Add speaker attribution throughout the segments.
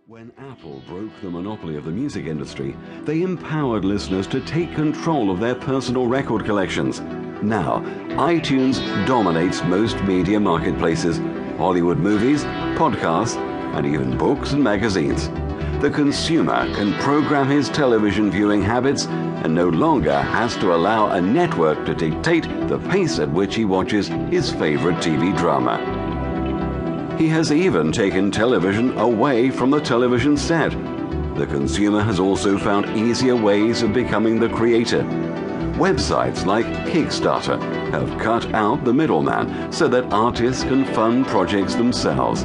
Speaker 1: When Apple broke the monopoly of the music industry, they empowered listeners to take control of their personal record collections. Now, iTunes dominates most media marketplaces, Hollywood movies, podcasts, and even books and magazines. The consumer can program his television viewing habits and no longer has to allow a network to dictate the pace at which he watches his favorite TV drama. He has even taken television away from the television set. The consumer has also found easier ways of becoming the creator. Websites like Kickstarter have cut out the middleman so that artists can fund projects themselves.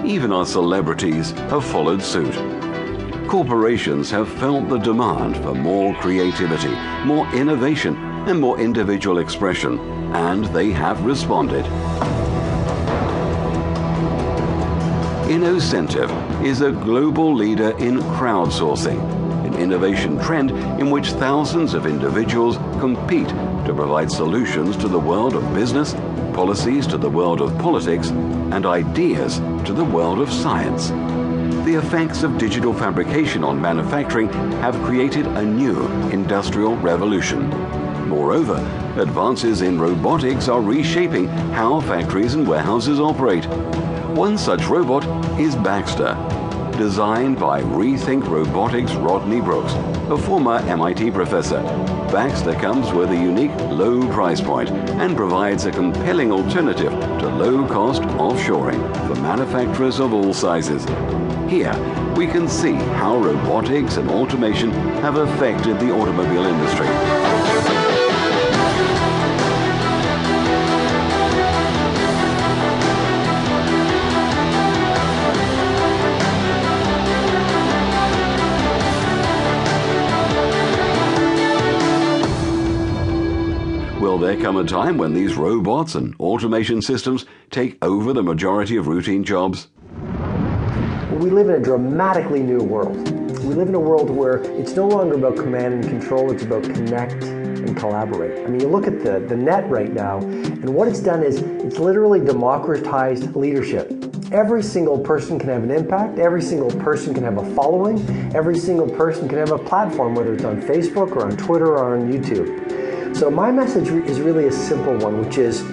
Speaker 1: Even our celebrities have followed suit. Corporations have felt the demand for more creativity, more innovation, and more individual expression, and they have responded. Innocentive is a global leader in crowdsourcing, an innovation trend in which thousands of individuals compete to provide solutions to the world of business, policies to the world of politics, and ideas to the world of science. The effects of digital fabrication on manufacturing have created a new industrial revolution. Moreover, advances in robotics are reshaping how factories and warehouses operate. One such robot is Baxter, designed by Rethink Robotics' Rodney Brooks, a former MIT professor. Baxter comes with a unique low price point and provides a compelling alternative to low-cost offshoring for manufacturers of all sizes. Here, we can see how robotics and automation have affected the automobile industry. Will there come a time when these robots and automation systems take over the majority of routine jobs?
Speaker 2: We live in a dramatically new world. We live in a world where it's no longer about command and control, it's about connect and collaborate. I mean, you look at the net right now, and what it's done is it's literally democratized leadership. Every single person can have an impact, every single person can have a following, every single person can have a platform, whether it's on Facebook or on Twitter or on YouTube. So my message is really a simple one, which is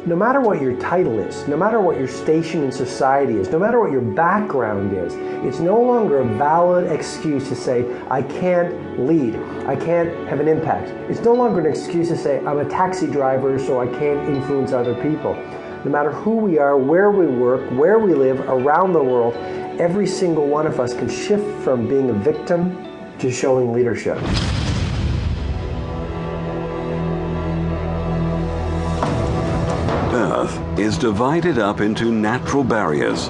Speaker 2: no matter what your title is, no matter what your station in society is, no matter what your background is, it's no longer a valid excuse to say, I can't lead, I can't have an impact. It's no longer an excuse to say, I'm a taxi driver, so I can't influence other people. No matter who we are, where we work, where we live, around the world, every single one of us can shift from being a victim to showing leadership.
Speaker 1: Earth is divided up into natural barriers.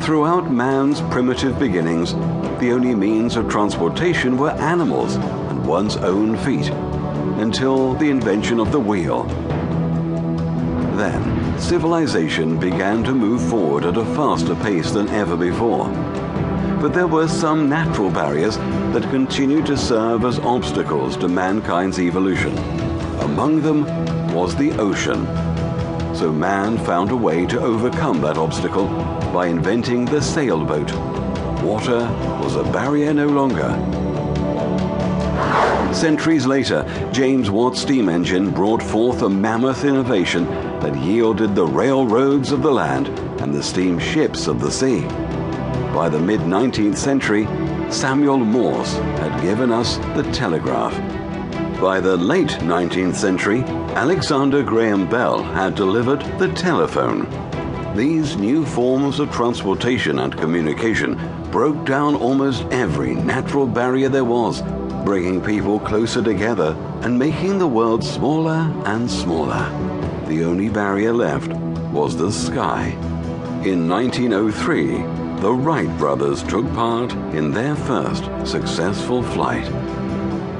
Speaker 1: Throughout man's primitive beginnings, the only means of transportation were animals and one's own feet, until the invention of the wheel. Then, civilization began to move forward at a faster pace than ever before. But there were some natural barriers that continued to serve as obstacles to mankind's evolution. Among them was the ocean. So man found a way to overcome that obstacle by inventing the sailboat. Water was a barrier no longer. Centuries later, James Watt's steam engine brought forth a mammoth innovation that yielded the railroads of the land and the steamships of the sea. By the mid-19th century, Samuel Morse had given us the telegraph. By the late 19th century, Alexander Graham Bell had delivered the telephone. These new forms of transportation and communication broke down almost every natural barrier there was, bringing people closer together and making the world smaller and smaller. The only barrier left was the sky. In 1903, the Wright brothers took part in their first successful flight.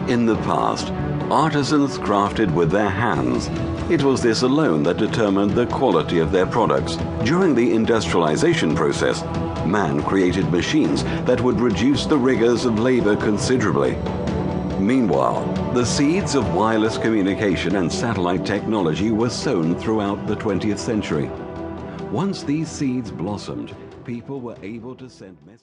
Speaker 1: In the past, artisans crafted with their hands. It was this alone that determined the quality of their products. During the industrialization process, man created machines that would reduce the rigors of labor considerably. Meanwhile, the seeds of wireless communication and satellite technology were sown throughout the 20th century. Once these seeds blossomed, people were able to send messages.